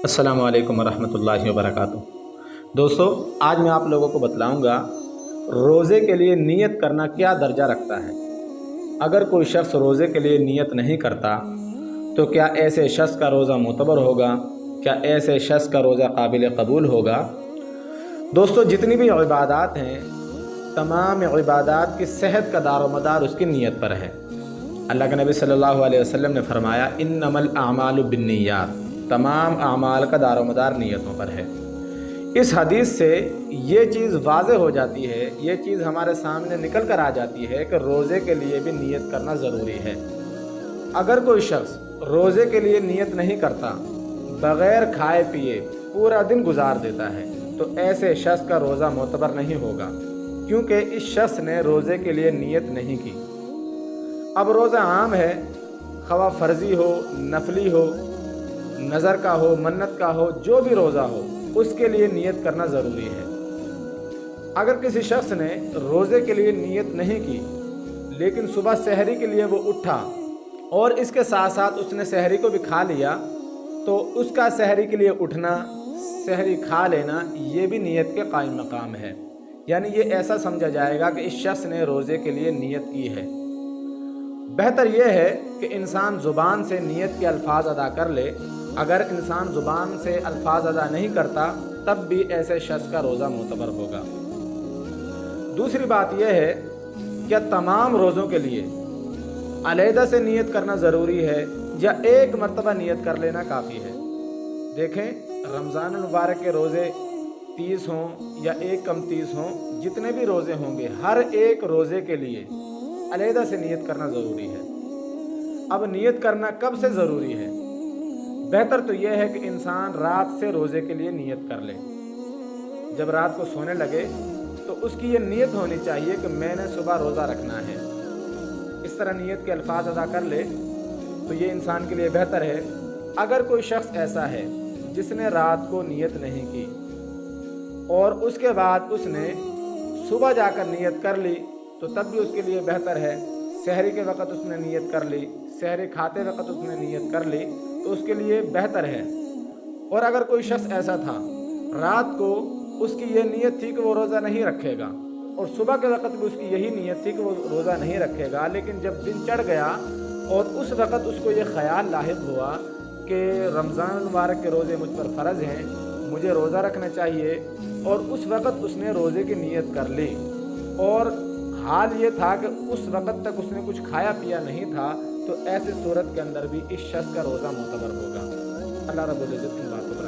السلام علیکم ورحمۃ اللہ وبرکاتہ۔ دوستو، آج میں آپ لوگوں کو بتلاؤں گا روزے کے لیے نیت کرنا کیا درجہ رکھتا ہے۔ اگر کوئی شخص روزے کے لیے نیت نہیں کرتا تو کیا ایسے شخص کا روزہ معتبر ہوگا؟ کیا ایسے شخص کا روزہ قابل قبول ہوگا؟ دوستو، جتنی بھی عبادات ہیں، تمام عبادات کی صحت کا دار و مدار اس کی نیت پر ہے۔ اللہ کے نبی صلی اللہ علیہ وسلم نے فرمایا انما الاعمال بالنیات، تمام اعمال کا دار و مدار نیتوں پر ہے۔ اس حدیث سے یہ چیز واضح ہو جاتی ہے، یہ چیز ہمارے سامنے نکل کر آ جاتی ہے کہ روزے کے لیے بھی نیت کرنا ضروری ہے۔ اگر کوئی شخص روزے کے لیے نیت نہیں کرتا، بغیر کھائے پیے پورا دن گزار دیتا ہے، تو ایسے شخص کا روزہ معتبر نہیں ہوگا، کیونکہ اس شخص نے روزے کے لیے نیت نہیں کی۔ اب روزہ عام ہے، خواہ فرضی ہو، نفلی ہو، نظر کا ہو، منت کا ہو، جو بھی روزہ ہو، اس کے لیے نیت کرنا ضروری ہے۔ اگر کسی شخص نے روزے کے لیے نیت نہیں کی، لیکن صبح سحری کے لیے وہ اٹھا اور اس کے ساتھ ساتھ اس نے سحری کو بھی کھا لیا، تو اس کا سحری کے لیے اٹھنا، سحری کھا لینا، یہ بھی نیت کے قائم مقام ہے۔ یعنی یہ ایسا سمجھا جائے گا کہ اس شخص نے روزے کے لیے نیت کی ہے۔ بہتر یہ ہے کہ انسان زبان سے نیت کے الفاظ ادا کر لے۔ اگر انسان زبان سے الفاظ ادا نہیں کرتا، تب بھی ایسے شخص کا روزہ معتبر ہوگا۔ دوسری بات یہ ہے کہ تمام روزوں کے لیے علیحدہ سے نیت کرنا ضروری ہے یا ایک مرتبہ نیت کر لینا کافی ہے۔ دیکھیں، رمضان المبارک کے روزے 30 ہوں یا ایک کم 30 ہوں، جتنے بھی روزے ہوں گے، ہر ایک روزے کے لیے علیحدہ سے نیت کرنا ضروری ہے۔ اب نیت کرنا کب سے ضروری ہے؟ بہتر تو یہ ہے کہ انسان رات سے روزے کے لیے نیت کر لے۔ جب رات کو سونے لگے تو اس کی یہ نیت ہونی چاہیے کہ میں نے صبح روزہ رکھنا ہے۔ اس طرح نیت کے الفاظ ادا کر لے تو یہ انسان کے لیے بہتر ہے۔ اگر کوئی شخص ایسا ہے جس نے رات کو نیت نہیں کی اور اس کے بعد اس نے صبح جا کر نیت کر لی، تو تب بھی اس کے لیے بہتر ہے۔ سحری کے وقت اس نے نیت کر لی، سحری کھاتے وقت اس نے نیت کر لی، تو اس کے لیے بہتر ہے۔ اور اگر کوئی شخص ایسا تھا، رات کو اس کی یہ نیت تھی کہ وہ روزہ نہیں رکھے گا، اور صبح کے وقت بھی اس کی یہی نیت تھی کہ وہ روزہ نہیں رکھے گا، لیکن جب دن چڑھ گیا اور اس وقت اس کو یہ خیال لاحق ہوا کہ رمضان المبارک کے روزے مجھ پر فرض ہیں، مجھے روزہ رکھنا چاہیے، اور اس وقت اس نے روزے کی نیت کر لی، اور حال یہ تھا کہ اس وقت تک اس نے کچھ کھایا پیا نہیں تھا، تو ایسی صورت کے اندر بھی اس شخص کا روزہ معتبر ہوگا۔ اللہ رب العزت کی بات پر